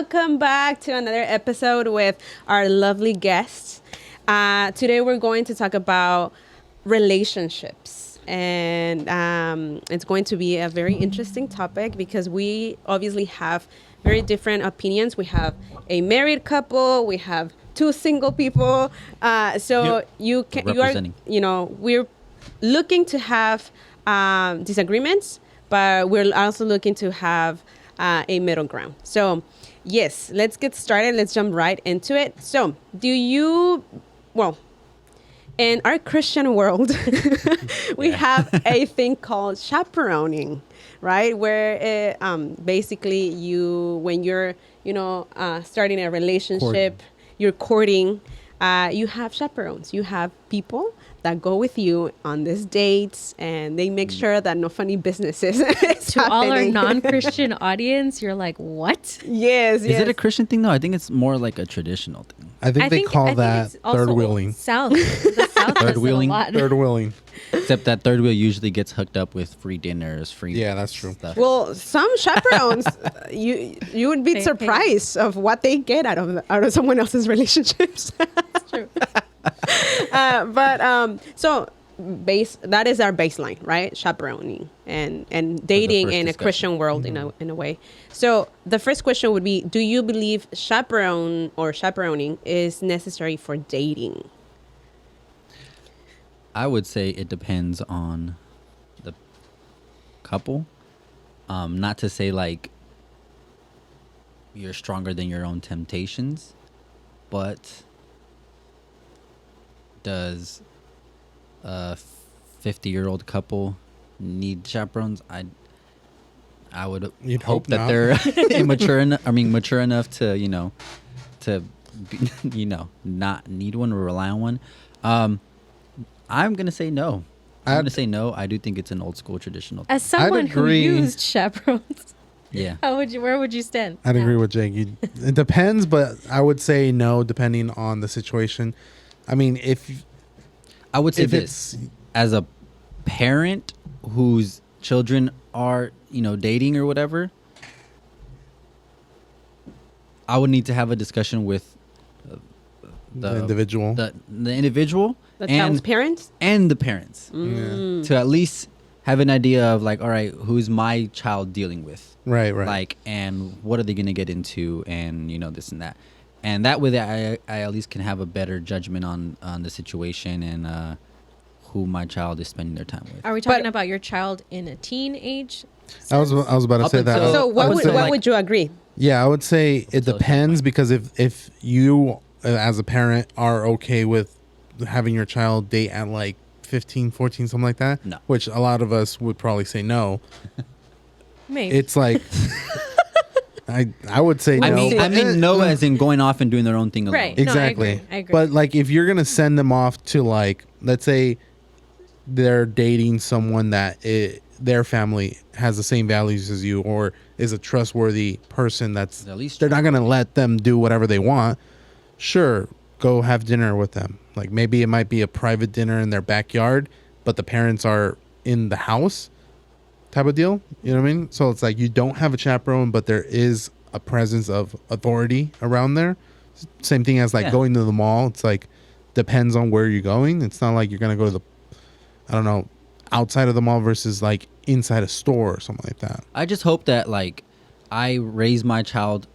welcome back to another episode with our lovely guests. Today we're going to talk about relationships, and it's going to be a very interesting topic because we obviously have very different opinions. We have a married couple, we have two single people. So you are, we're looking to have disagreements, but we're also looking to have a middle ground. So yes, let's get started. Let's jump right into it. So in our Christian world, we have a thing called chaperoning, right? Where basically when you're, starting a relationship, you're courting, you have chaperones. You have people that go with you on these dates, and they make sure that no funny businesses is to happening. all our non-Christian audience, you're like, what? Yes. Is it a Christian thing though? I think it's more like a traditional thing. I think they call that third wheeling. South. The South Third does wheeling? it a lot. Third wheeling. Except that third wheel usually gets hooked up with free dinners, free Yeah, that's true. stuff. Well, some chaperones, you would be They surprised of what they get out of someone else's relationships. That's true. So that is our baseline, right? Chaperoning and dating first in a discussion. Christian world in a way. So the first question would be: do you believe chaperoning is necessary for dating? I would say it depends on the couple. Not to say like you're stronger than your own temptations, but does a 50-year-old couple need chaperones? I would You'd hope hope that not. they're mature enough to to be, not need one or rely on one. I'm gonna say no. I'm gonna say no. I do think it's an old school traditional thing. As someone who agree. used chaperones, Yeah. where would you stand? I'd agree with Jake. It depends, but I would say no, depending on the situation. I mean, if I would say it's this as a parent whose children are, dating or whatever, I would need to have a discussion with the individual. the individual The child's and parents? and the parents Yeah. to at least have an idea of like, all right, who's my child dealing with? Right. Like, and what are they going to get into, and this and that. And that way I at least can have a better judgment on the situation and who my child is spending their time with. Are we talking about your child in a teenage? I was about to Up say that. until- So what like- would you agree? Yeah, I would say it So depends, because if you as a parent are okay with having your child date at like 15, 14, something like that, No. which a lot of us would probably say no. Maybe. It's like I would say I no. mean no as in going off and doing their own thing alone. Right. No, I Exactly. agree. I agree. But like if you're gonna send them off to, like, let's say they're dating someone that their family has the same values as you, or is a trustworthy person that's At least they're not gonna let them do whatever they want. Sure, go have dinner with them. Like maybe it might be a private dinner in their backyard, but the parents are in the house, type of deal. You know what I mean? So it's like you don't have a chaperone, but there is a presence of authority around there. Same thing as like Yeah. going to the mall. It's like depends on where you're going. It's not like you're gonna go to outside of the mall versus like inside a store or something like that. I just hope that like I raise my child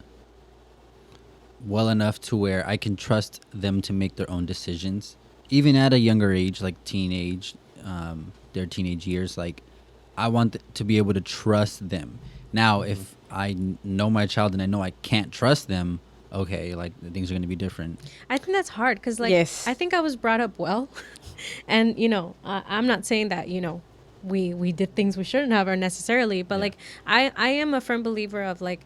well enough to where I can trust them to make their own decisions, even at a younger age, like their teenage years. Like I want to be able to trust them. Now, if I know my child and I know I can't trust them, okay, like things are going to be different. I think that's hard because, like, Yes. I think I was brought up well, and I'm not saying that we did things we shouldn't have or necessarily, but like I am a firm believer of like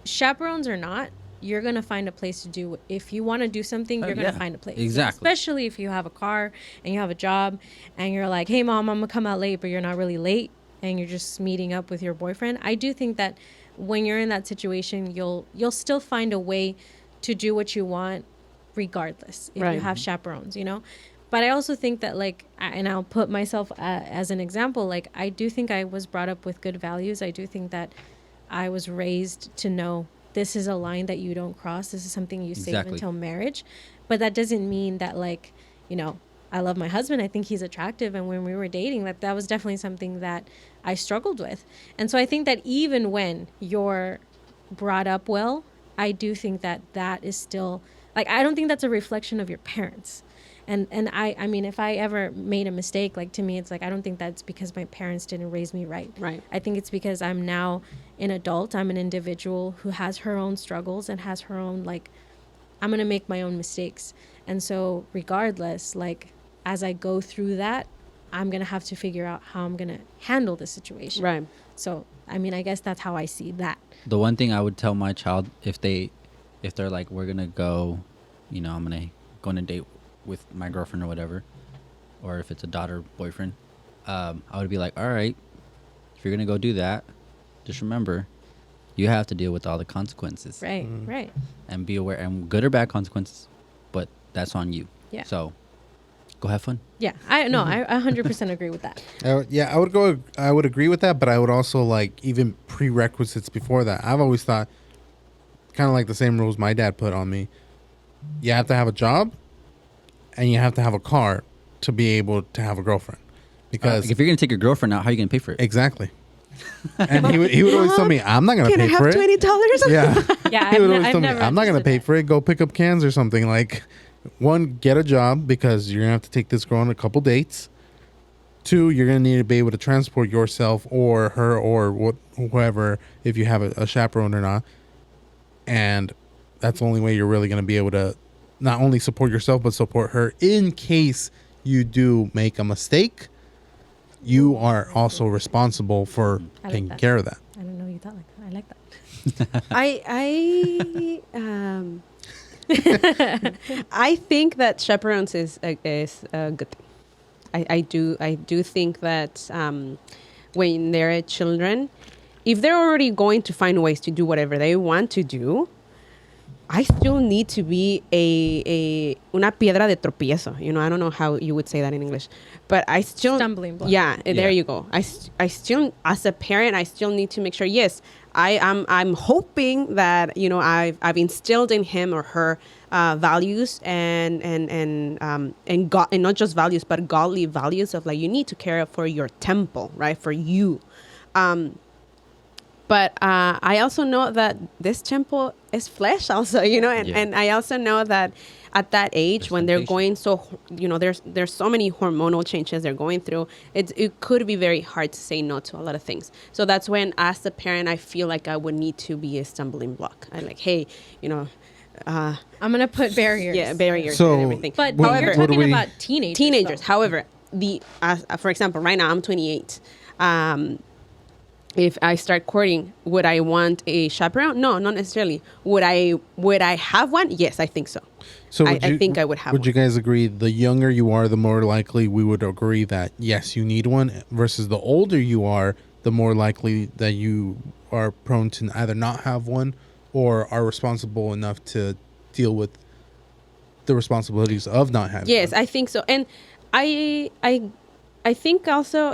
chaperones or not, you're gonna find a place to do. If you want to do something, you're gonna yeah. find a place. Exactly. Especially if you have a car and you have a job and you're like, hey mom, I'm gonna come out late, but you're not really late and you're just meeting up with your boyfriend. I do think that when you're in that situation, you'll still find a way to do what you want regardless if Right. you have chaperones, But I also think that, like, and I'll put myself as an example, like, I do think I was brought up with good values. I do think that I was raised to know this is a line that you don't cross. This is something you save Exactly. until marriage. But that doesn't mean that, like, you know, I love my husband. I think he's attractive. And when we were dating, that was definitely something that I struggled with. And so I think that even when you're brought up well, I do think that that is still, like, I don't think that's a reflection of your parents. And I mean, if I ever made a mistake, like, to me, it's like, I don't think that's because my parents didn't raise me right. Right. I think it's because I'm now an adult. I'm an individual who has her own struggles and has her own, like, I'm going to make my own mistakes. And so regardless, like, as I go through that, I'm going to have to figure out how I'm going to handle the situation. Right. So, I mean, I guess that's how I see that. The one thing I would tell my child, if they're like, we're gonna go, you know, I'm gonna go on a date with my girlfriend or whatever, or if it's a daughter, boyfriend, I would be like, all right, if you're gonna go do that, just remember, you have to deal with all the consequences. Right, right. And be aware, and good or bad consequences, but that's on you. Yeah. So, go have fun. Yeah, I 100% agree with that. I would agree with that, but I would also like even prerequisites before that. I've always thought, kind of like the same rules my dad put on me. You have to have a job, and you have to have a car to be able to have a girlfriend. Because if you're gonna take your girlfriend out, how are you gonna pay for it? exactly. And he would always tell me, I'm not gonna Can I pay for have it. $20? Yeah. Yeah, He would always I've tell me, never I'm not gonna understood pay that. for it. Go pick up cans or something. Like, one, get a job because you're gonna have to take this girl on a couple dates. Two, you're gonna need to be able to transport yourself or her or whoever, if you have a chaperone or not. And that's the only way you're really gonna be able to not only support yourself but support her in case you do make a mistake. You are also responsible for I like taking that. care of that. I don't know you thought like that. I like that. I think that chaperones is a good thing. I do think that when they're children, if they're already going to find ways to do whatever they want to do, I still need to be una piedra de tropiezo. You know, I don't know how you would say that in English, but I still Stumbling block. Yeah, Yeah. there you go. I still, as a parent, I still need to make sure. Yes, I'm hoping that, you know, I've instilled in him or her values and God, and not just values but godly values of, like, you need to care for your temple, right, for you. But I also know that this temple is flesh also, you know, and, Yeah. and I also know that at that age, There's when they're temptation. going so, you know, there's so many hormonal changes they're going through, it could be very hard to say no to a lot of things. So that's when, as a parent, I feel like I would need to be a stumbling block. I'm like, hey, you know, I'm gonna put barriers. yeah, barriers So- and everything. But What- you're what do talking we- about teenagers. Teenagers, though. however, for example, right now I'm 28. If I start courting, would I want a chaperone? No, not necessarily. Would I have one? Yes, I think so. So I think I would have Would you one. guys agree the younger you are, the more likely we would agree that yes, you need one, versus the older you are, the more likely that you are prone to either not have one or are responsible enough to deal with the responsibilities of not having Yes, one. I think so. And I think also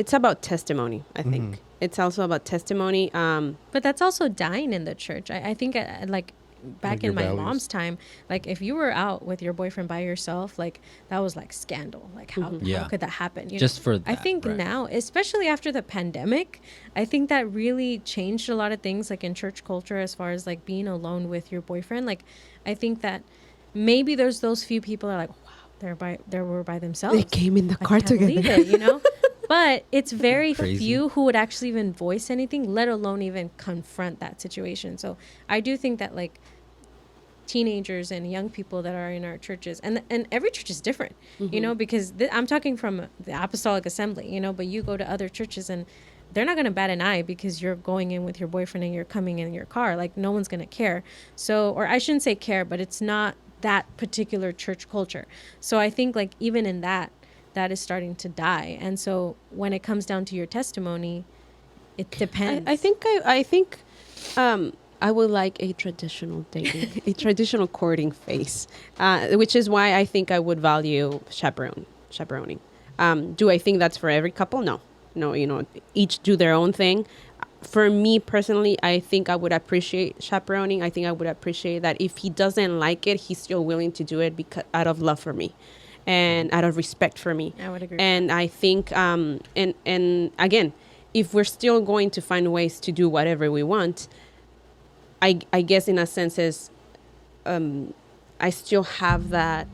it's about testimony. I think it's also about testimony. But that's also dying in the church. I think like back Like your in my values. mom's time, like if you were out with your boyfriend by yourself, like that was like scandal. Like how Yeah. could that happen? You Just know? for I that, think right. now, especially after the pandemic, I think that really changed a lot of things like in church culture as far as like being alone with your boyfriend. Like I think that maybe there's those few people that are like, wow, they were by themselves. They came in the I car can't together. believe it, you know? But it's very Crazy. few who would actually even voice anything, let alone even confront that situation. So I do think that like teenagers and young people that are in our churches, and every church is different, you know, because I'm talking from the Apostolic Assembly, you know, but you go to other churches and they're not going to bat an eye because you're going in with your boyfriend and you're coming in your car. Like no one's going to care. So, or I shouldn't say care, but it's not that particular church culture. So I think like even in that is starting to die. And so when it comes down to your testimony, it depends. I think I would like a traditional dating, a traditional courting phase, which is why I think I would value chaperoning. Do I think that's for every couple? No, you know, each do their own thing. for me personally, I think I would appreciate chaperoning. I think I would appreciate that if he doesn't like it, he's still willing to do it because out of love for me and out of respect for me. I would agree. And I think, and again, if we're still going to find ways to do whatever we want, I guess in a sense is, I still have that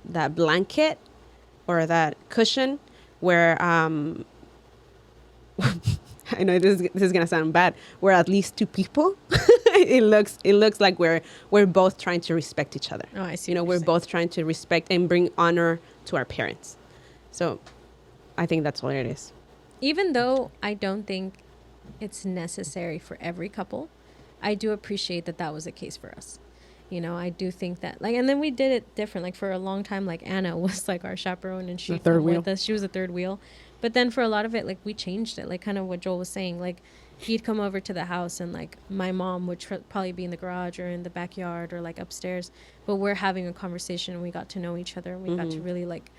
that blanket or that cushion where I know this is gonna sound bad. We're at least two people. it looks like we're both trying to respect each other. Oh, I see. You know, what we're you're saying. both trying to respect and bring honor to our parents. So, I think that's what it is. Even though I don't think it's necessary for every couple, I do appreciate that that was the case for us. You know, I do think that, like, and then we did it different. Like, for a long time, like, Anna was, like, our chaperone, and she The third come wheel. with us. She was the third wheel. But then for a lot of it, like, we changed it. Like, kind of what Joel was saying. Like, he'd come over to the house, and, like, my mom would probably be in the garage or in the backyard or, like, upstairs. But we're having a conversation, and we got to know each other, and we got to really, like,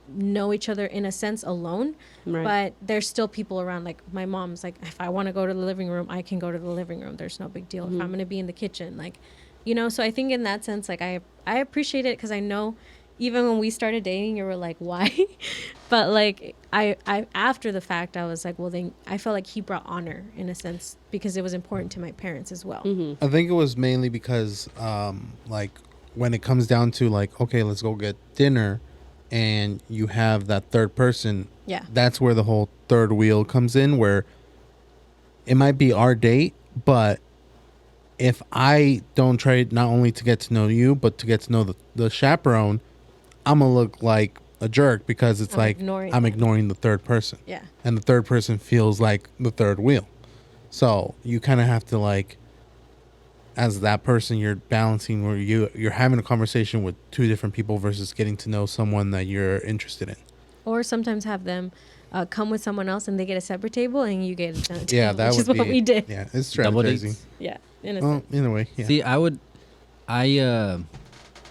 know each other in a sense alone. Right. But there's still people around. Like, my mom's like, if I want to go to the living room, I can go to the living room. There's no big deal. If I'm going to be in the kitchen, like, you know. So I think in that sense, like, I appreciate it, because I know even when we started dating, you were like, why? But like, I after the fact, I was like, well, then I felt like he brought honor in a sense, because it was important to my parents as well. I think it was mainly because, like, when it comes down to, like, okay, let's go get dinner, and you have that third person, Yeah. that's where the whole third wheel comes in, where it might be our date, but if I don't try not only to get to know you, but to get to know the chaperone, I'm going to look like a jerk, because it's I'm like ignoring I'm them. ignoring the third person. Yeah. And the third person feels like the third wheel. So you kind of have to, like, as that person, you're balancing where you're having a conversation with two different people versus getting to know someone that you're interested in. Or sometimes have them come with someone else, and they get a separate table, and you get a table, Yeah, that which would is what be, we did. Yeah, it's Double crazy. dates. Yeah. In a Well, sense. in a way, yeah. See,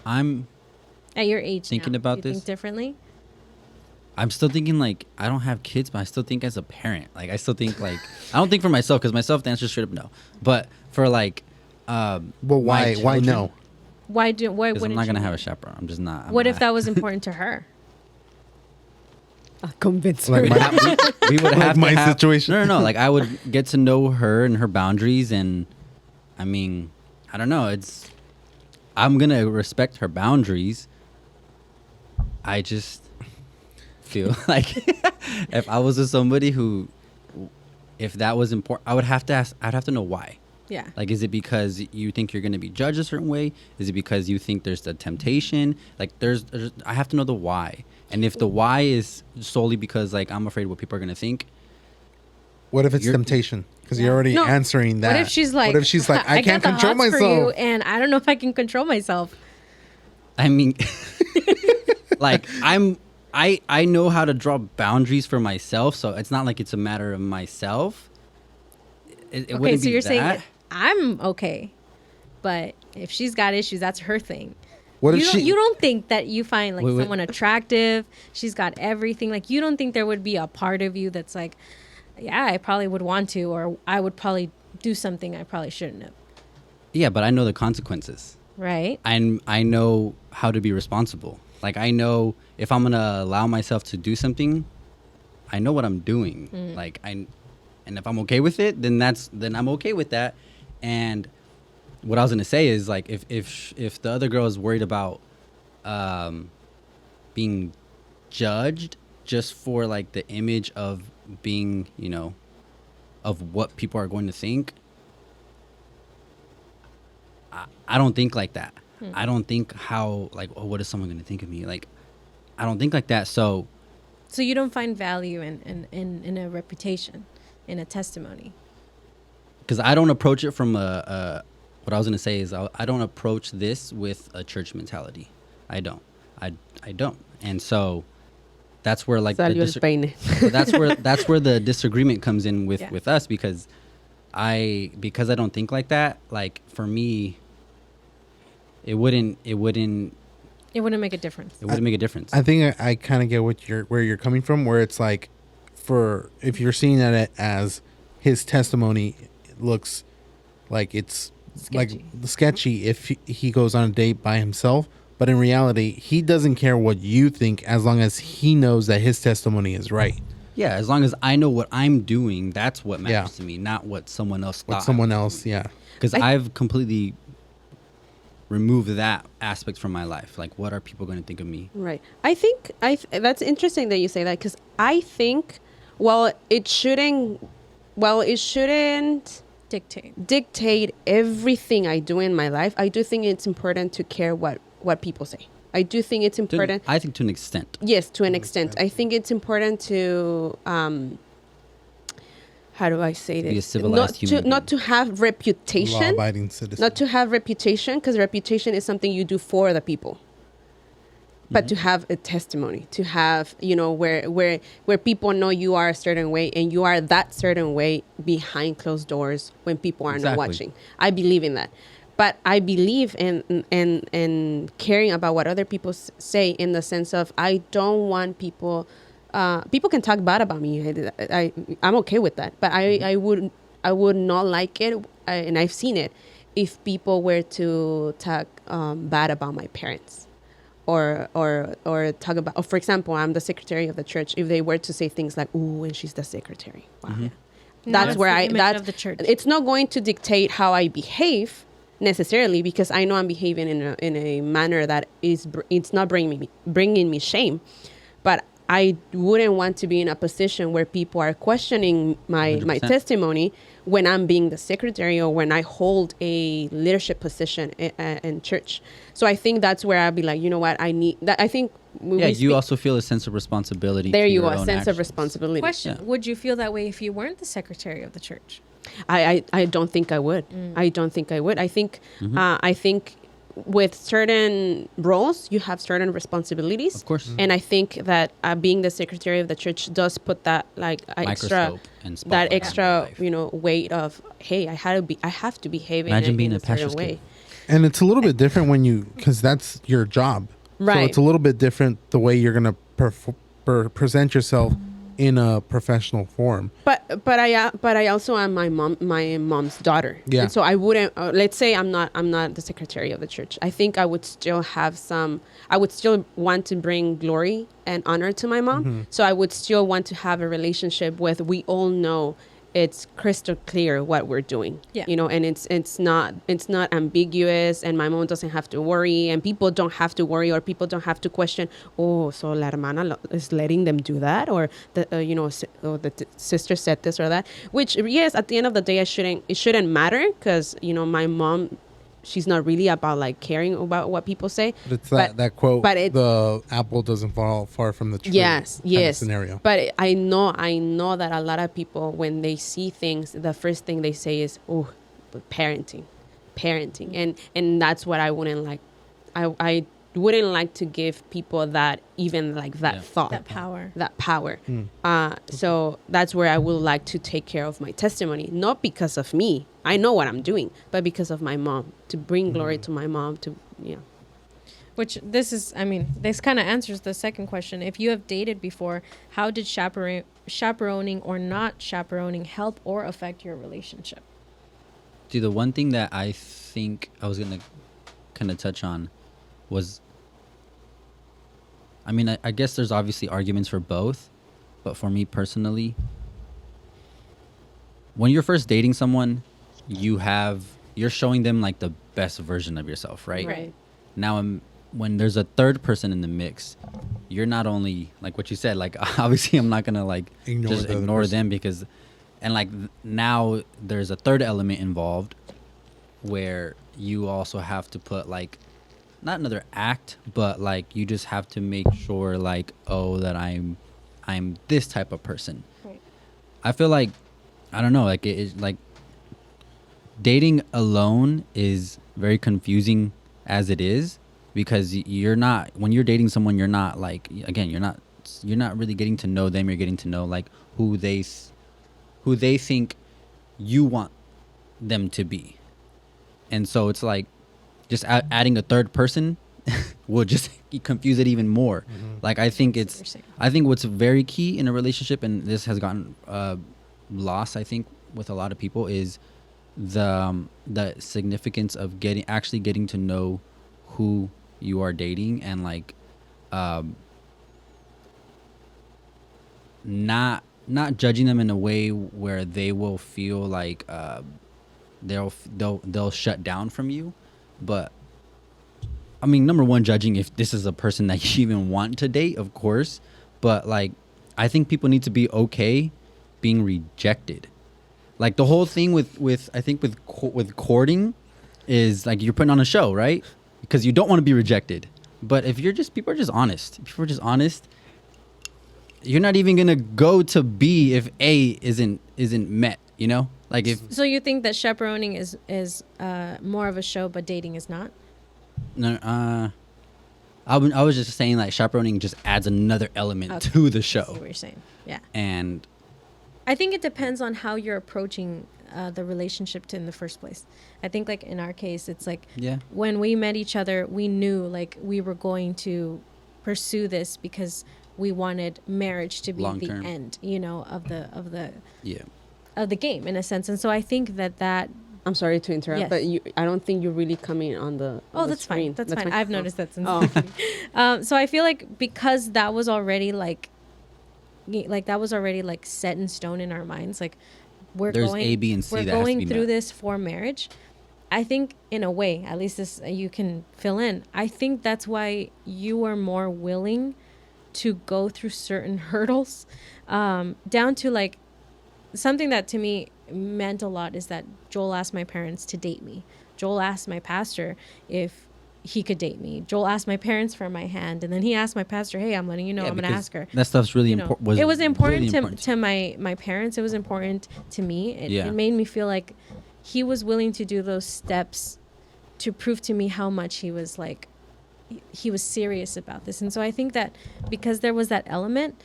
I'm At your age, thinking now, about do you this. think differently. I'm still thinking, like, I don't have kids, but I still think as a parent, like, I still think, like, I don't think for myself, because myself, the answer is straight up no. But for, like, Well, why no? Why Because I'm wouldn't not gonna you? have a chaperone. I'm just not. I'm What if not. that was important to her? Convince Like her. my, we would Like have my to have, situation. No. Like, I would get to know her and her boundaries, and I mean, I don't know. I'm gonna respect her boundaries. I just feel like if I was with somebody who, if that was important, I would have to ask. I'd have to know why. Yeah. Like, is it because you think you're going to be judged a certain way? Is it because you think there's the temptation? Like, I have to know the why. And if the why is solely because, like, I'm afraid what people are going to think. what if it's You're- temptation? Because Yeah. you're already No, answering that. What if she's like, I can't got the control hots for you, myself? and I don't know if I can control myself. I mean, like, I know how to draw boundaries for myself. So it's not like it's a matter of myself. It Okay, wouldn't so be you're that. saying I'm okay, but if she's got issues, that's her thing. What if You don't think that you find like Wait. someone attractive? She's got everything. Like, you don't think there would be a part of you that's like, yeah, I probably would want to, or I would probably do something I probably shouldn't have. Yeah, but I know the consequences. Right? I know how to be responsible. Like, I know if I'm gonna allow myself to do something, I know what I'm doing. Like, and if I'm okay with it, then I'm okay with that. And what I was gonna say is, like, if the other girl is worried about being judged just for, like, the image of being, you know, of what people are going to think, I don't think like that. I don't think how, like, oh, what is someone going to think of me? Like, I don't think like that. So So you don't find value in a reputation, in a testimony. because I don't approach it from what I was going to say is I don't approach this with a church mentality. I don't. I don't. And so that's where, like, Salió el peine. so that's where the disagreement comes in with Yeah. with us, because I don't think like that. Like, for me, it wouldn't It wouldn't make a difference. make a difference. I think I kind of get where you're coming from, where it's like, if you're seeing it as his testimony looks like it's Sketchy. like sketchy if he goes on a date by himself. But in reality, he doesn't care what you think as long as he knows that his testimony is right. Yeah, as long as I know what I'm doing, that's what matters Yeah. to me, not what someone else What thought. someone else, yeah. Because I've completely removed that aspect from my life. Like, what are people going to think of me? Right. I think that's interesting that you say that, because I think, it shouldn't Dictate. everything I do in my life. I do think it's important to care what people say. I do think it's important. I think to an extent. Yes, to an extent. I think it's important to how do I say this? Be a civilized not human to not being. to have reputation. Law-abiding citizen. Not to have reputation, because reputation is something you do for the people. But to have a testimony, to have, where people know you are a certain way and you are that certain way behind closed doors when people are not Exactly. watching. I believe in that. But I believe in caring about what other people say, in the sense of, I don't want people can talk bad about me. I'm okay with that. But I would not like it, and I've seen it, if people were to talk bad about my parents. Or talk about, for example, I'm the secretary of the church. If they were to say things like, "Ooh, and she's the secretary," wow. No, That's it's where the I image that's of the church. It's not going to dictate how I behave necessarily, because I know I'm behaving in a manner that it's not bringing me shame, but I wouldn't want to be in a position where people are questioning my 100%. testimony when I'm being the secretary or when I hold a leadership position in church. So I think that's where I'd be like, you know what, I need that. I think You also feel a sense of responsibility. there to you your go, a own sense of actions. responsibility. Question: Yeah. would you feel that way if you weren't the secretary of the church? I don't think I would. I don't think I would. I think I think with certain roles you have certain responsibilities. Of course. And I think that being the secretary of the church does put that extra Microscope and spotlight that on extra your life. weight of, hey, I have to behave Imagine in being a a pastor's certain way. kid. And it's a little bit different because that's your job. So Right. it's a little bit different the way you're going to present yourself in a professional form. But I also am my mom's daughter. Yeah. And so I wouldn't let's say I'm not the secretary of the church. I think I would still want to bring glory and honor to my mom. So I would still want to have a relationship with, we all know it's crystal clear what we're doing. Yeah. And it's not ambiguous, and my mom doesn't have to worry, and people don't have to worry, or people don't have to question, oh, so la hermana is letting them do that, or the sister said this or that, which, yes, at the end of the day, it shouldn't matter, because my mom, she's not really about like caring about what people say. But it's that quote, but it- the apple doesn't fall far from the tree. Yes, kind of yes. scenario. But I know that a lot of people, when they see things, the first thing they say is, "Oh, but parenting," and that's what I wouldn't like. I wouldn't like to give people that, even like that Yeah. thought, That power. that power. So that's where I would like to take care of my testimony, not because of me. I know what I'm doing, but because of my mom, to bring glory to my mom. Which this kind of answers the second question. If you have dated before, how did chaperoning or not chaperoning help or affect your relationship? See, the one thing that I think I was gonna kind of touch on was, I guess there's obviously arguments for both, but for me personally, when you're first dating someone, you're showing them like the best version of yourself, right? Right. Now, when there's a third person in the mix, you're not only like what you said, like obviously I'm not gonna like Ignore just the other ignore person. them, because, and like now there's a third element involved where you also have to put like, not another act, but like you just have to make sure like, oh, that I'm this type of person. Right. I feel like, I don't know, like it like dating alone is very confusing as it is, because when you're dating someone, you're not like, again, you're not really getting to know them. You're getting to know like who they think you want them to be. And so it's like just adding a third person will just confuse it even more. Like I think That's what you're saying. I think what's very key in a relationship, and this has gotten lost, I think, with a lot of people is the significance of getting to know who you are dating, and like not judging them in a way where they will feel like they'll shut down from you. But I mean, number one, judging if this is a person that you even want to date, of course. But like, I think people need to be okay being rejected. Like the whole thing with I think with courting is like you're putting on a show, right? Because you don't want to be rejected. But if people are just honest. If people are just honest, you're not even gonna go to B if A isn't met. You know, like if So you think that chaperoning is more of a show, but dating is not? no, I was just saying like chaperoning just adds another element Okay. to the I see what show, you're saying. Yeah. and I think it depends on how you're approaching the relationship in the first place. I think like in our case, it's like yeah, when we met each other, we knew like we were going to pursue this because we wanted marriage to be Long the term. end, you know, of the yeah. game in a sense. And so I think that I'm sorry to interrupt, Yes. but I don't think you're really coming on the. oh, on the that's fine. screen. That's fine. I've noticed that since. Oh. So I feel like because that was already like that was already like set in stone in our minds, like There's A, B, and C we're that has to going be through met. this for marriage. I think in a way, at least this you can fill in. I think that's why you are more willing to go through certain hurdles, down to like something that to me meant a lot is that Joel asked my parents to date me. Joel asked my pastor if he could date me. Joel asked my parents for my hand, and then he asked my pastor, "Hey, I'm letting you know Yeah, I'm gonna because ask her." That stuff's really You know, important. it was important really to my parents. It was important to me. Yeah. It made me feel like he was willing to do those steps to prove to me how much he was like he was serious about this. And so I think that because there was that element,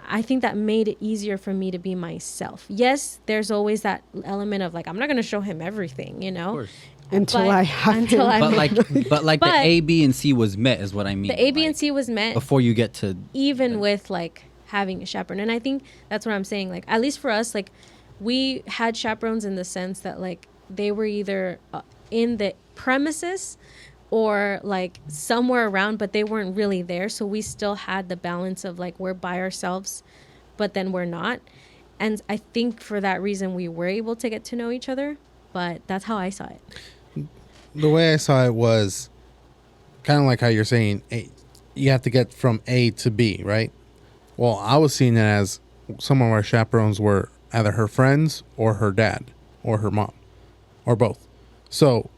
I think that made it easier for me to be myself. Yes, there's always that element of like I'm not going to show him everything, you know. Of course. Until But I have until him. I But like the But- A, B, and C was met is what I mean. the A, B, and like, C was met before you get to even with like having a chaperone. And I think that's what I'm saying. Like at least for us, like we had chaperones in the sense that like they were either in the premises or like somewhere around, but they weren't really there. So we still had the balance of like we're by ourselves, but then we're not. And I think for that reason we were able to get to know each other. But that's how I saw it. The way I saw it was kind of like how you're saying you have to get from A to B, right? Well, I was seeing it as some of our chaperones were either her friends or her dad or her mom or both. So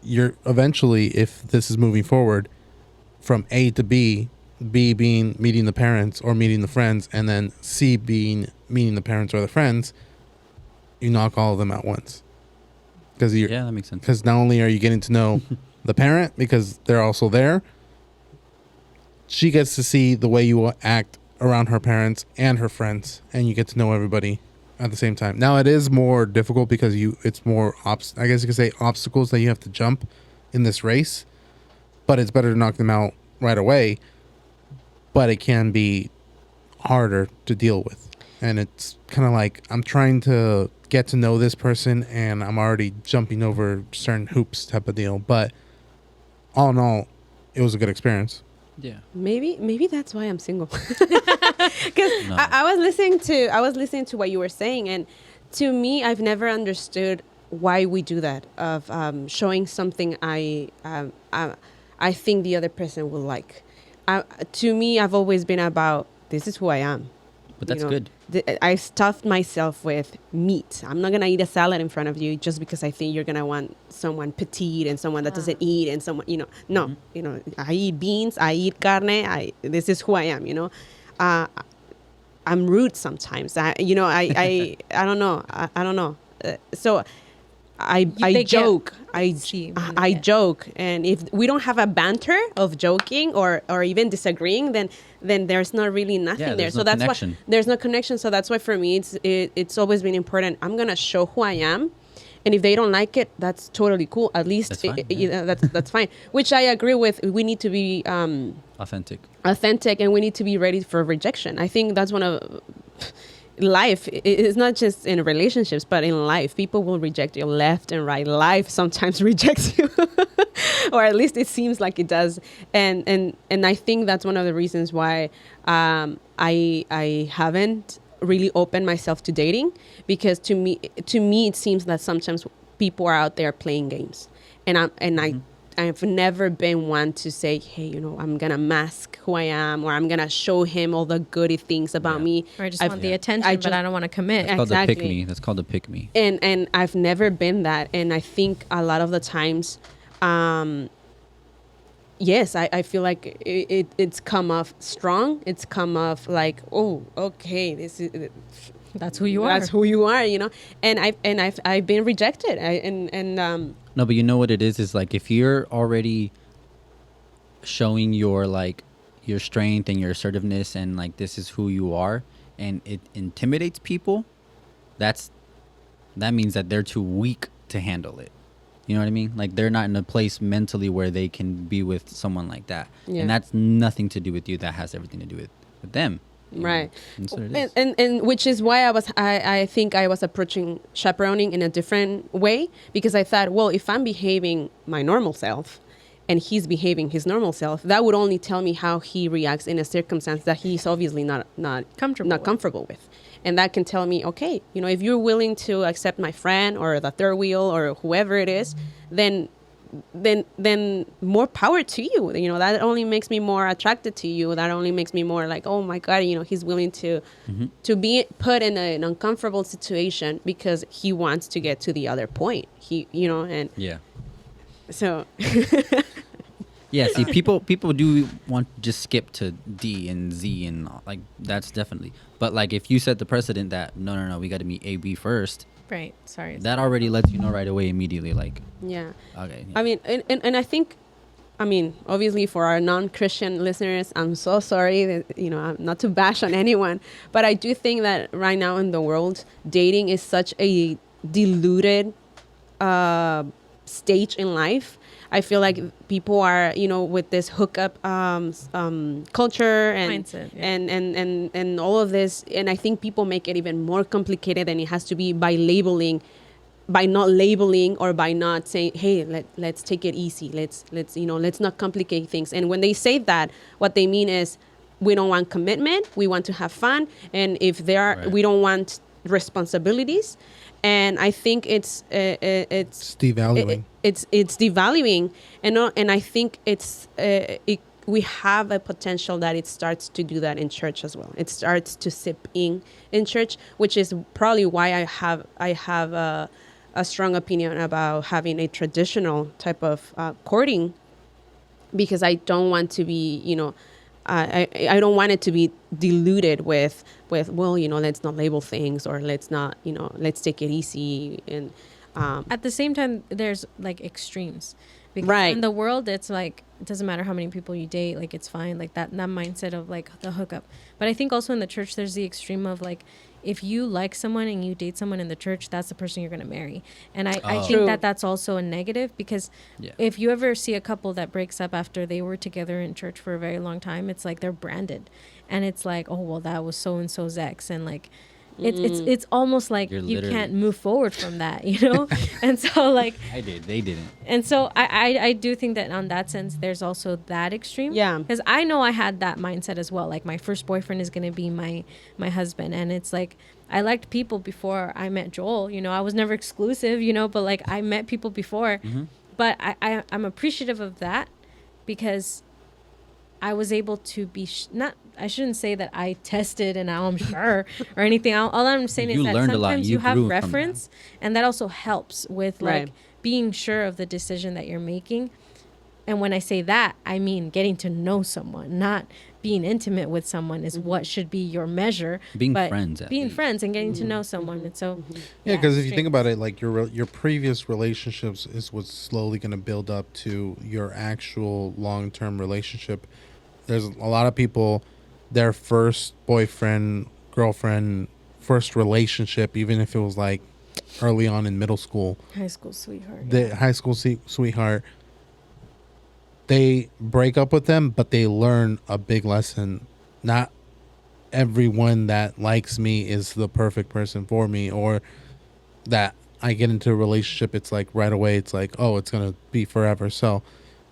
you're eventually, if this is moving forward from A to B, B being meeting the parents or meeting the friends, and then C being meeting the parents or the friends, you knock all of them at once. Because you're, yeah, that makes sense. because not only are you getting to know the parent because they're also there, she gets to see the way you act around her parents and her friends, and you get to know everybody at the same time. Now it is more difficult because it's more I guess you could say obstacles that you have to jump in this race, but it's better to knock them out right away. But it can be harder to deal with, and it's kind of like I'm trying to get to know this person and I'm already jumping over certain hoops type of deal. But all in all, it was a good experience. Yeah. Maybe that's why I'm single. Because No. I was listening to what you were saying, and to me, I've never understood why we do that of showing something I think the other person will like. To me, I've always been about this is who I am. But that's You know, good. I stuffed myself with meat. I'm not gonna eat a salad in front of you just because I think you're gonna want someone petite and someone that doesn't eat and someone no. I eat beans. I eat carne. This is who I am. I'm rude sometimes. I don't know. I don't know. So I They get- joke. See, I yeah. joke, and if we don't have a banter of joking or even disagreeing, then there's not really nothing Yeah, there. there's So no that's connection. why there's no connection. So that's why for me it's always been important. I'm gonna show who I am, and if they don't like it, that's totally cool. At least That's fine, that's fine. Which I agree with. We need to be Authentic. authentic, and we need to be ready for rejection. I think that's one of life is not just in relationships, but in life, people will reject you left and right. Life sometimes rejects you, or at least it seems like it does. And I think that's one of the reasons why I haven't really opened myself to dating, because to me it seems that sometimes people are out there playing games, and I've never been one to say, hey, I'm gonna mask who I am, or I'm gonna show him all the goody things about me. Or I just want the attention, but I don't want to commit. It's called the pick Exactly. me. That's called the pick me. And I've never been that. And I think a lot of the times, yes, I feel like it's come off strong. It's come off like, oh, okay, this is That's who you are. that's who you are, And I've been rejected. No, but you know what it is like if you're already showing your like your strength and your assertiveness and like this is who you are and it intimidates people, that means that they're too weak to handle it. You know what I mean? Like they're not in a place mentally where they can be with someone like that. Yeah. And that's nothing to do with you. That has everything to do with them. Right. That's what it is. And which is why I think I was approaching chaperoning in a different way, because I thought, well, if I'm behaving my normal self and he's behaving his normal self, that would only tell me how he reacts in a circumstance that he's obviously not comfortable with. And that can tell me, okay, if you're willing to accept my friend or the third wheel or whoever it is, then more power to you. That only makes me more attracted to you. That only makes me more like, oh my God, he's willing to be put in an uncomfortable situation because he wants to get to the other point. And Yeah. so Yeah, see, people do want to just skip to D and Z and like that's definitely. But like if you set the precedent that no, we got to meet A, B first, Right. Sorry. that already lets you know right away immediately. Like, yeah. okay, I mean, and I think, obviously for our non-Christian listeners, I'm so sorry that, I'm not to bash on anyone, but I do think that right now in the world, dating is such a diluted stage in life. I feel like people are, with this hookup culture and Mindset, yeah. and all of this, and I think people make it even more complicated than it has to be by not labeling or by not saying, hey, let's take it easy, let's not complicate things. And when they say that, what they mean is we don't want commitment, we want to have fun, and if we don't want responsibilities. And I think it's devaluing. It's devaluing, and I think we have a potential that it starts to do that in church as well. It starts to sip in church, which is probably why I have a strong opinion about having a traditional type of courting, because I don't want to be, I don't want it to be diluted with well, let's not label things, or let's not, let's take it easy. And At the same time, there's like extremes. Because Right. in the world, it's like, it doesn't matter how many people you date, like it's fine, like that mindset of like the hookup. But I think also in the church, there's the extreme of like, if you like someone and you date someone in the church, that's the person you're going to marry. And I Oh. think True. that that's also a negative, because Yeah. if you ever see a couple that breaks up after they were together in church for a very long time, it's like they're branded. And it's like, oh, well, that was so-and-so's ex. And like, it's almost like You're you literally- can't move forward from that, And so like, I did. They didn't. and so I do think that on that sense, there's also that extreme. Yeah. Because I know I had that mindset as well. Like my first boyfriend is going to be my husband. And it's like, I liked people before I met Joel. I was never exclusive, but like I met people before. Mm-hmm. But I'm appreciative of that, because I was able to be I shouldn't say that I tested and now I'm sure or anything. All I'm saying You is that learned a lot and sometimes you you have grew from that. reference, and that also helps with like Right. being sure of the decision that you're making. And when I say that, I mean getting to know someone, not being intimate with someone is what should be your measure. Being but friends, at being least. friends and getting to know someone. And so, Yeah, because if you extreme. think about it, like your previous relationships is what's slowly going to build up to your actual long-term relationship. There's a lot of people, their first boyfriend, girlfriend, first relationship, even if it was like early on in middle school, High school sweetheart. the high school sweetheart, they break up with them, but they learn a big lesson. Not everyone that likes me is the perfect person for me, or that I get into a relationship, it's like right away, it's like, oh, it's gonna be forever. So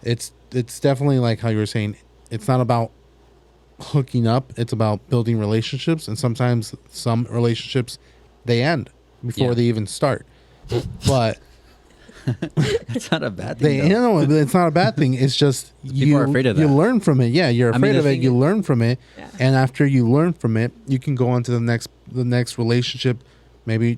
it's definitely like how you were saying, it's not about hooking up, it's about building relationships, and sometimes some relationships they end before Yeah. they even start. But That's not a bad thing. they, though. it's not a bad thing. It's just People are afraid of you that. learn from it. Yeah, you're I mean, afraid the of it. thing You is- learn from it, Yeah. and after you learn from it, you can go on to the next relationship, maybe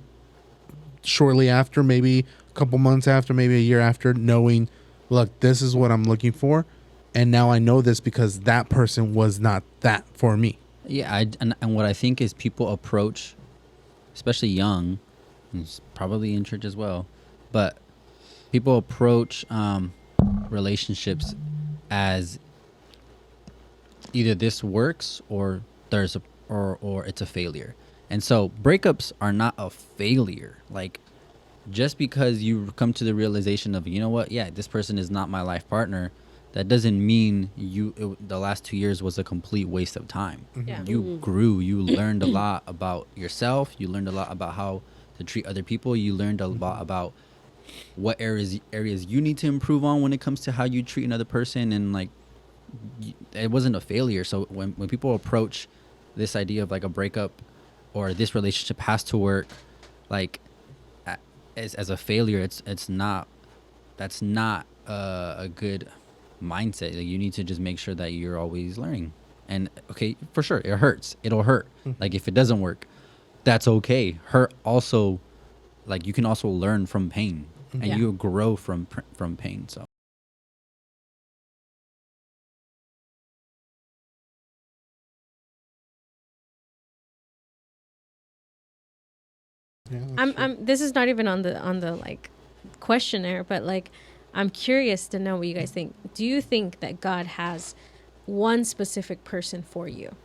shortly after, maybe a couple months after, maybe a year after, knowing, look, this is what I'm looking for, and now I know this because that person was not that for me. Yeah, and what I think is people approach, especially young, and it's probably in church as well, but people approach relationships as either this works or there's a or it's a failure. And so breakups are not a failure. Like, just because you come to the realization of, you know what, yeah, this person is not my life partner, that doesn't mean the last 2 years was a complete waste of time. Yeah. You grew, you learned a lot about yourself, you learned a lot about how to treat other people, you learned a lot about what areas you need to improve on when it comes to how you treat another person, and like it wasn't a failure. So when people approach this idea of like a breakup or this relationship has to work, like as a failure, it's not, that's not a good mindset. Like, you need to just make sure that you're always learning. And okay, for sure, it hurts, it'll hurt. Like, if it doesn't work, that's okay. Hurt also, like, you can also learn from pain, and Yeah. you grow from pain. So Yeah, I'm this is not even on the like questionnaire, but like I'm curious to know what you guys think. Do you think that God has one specific person for you?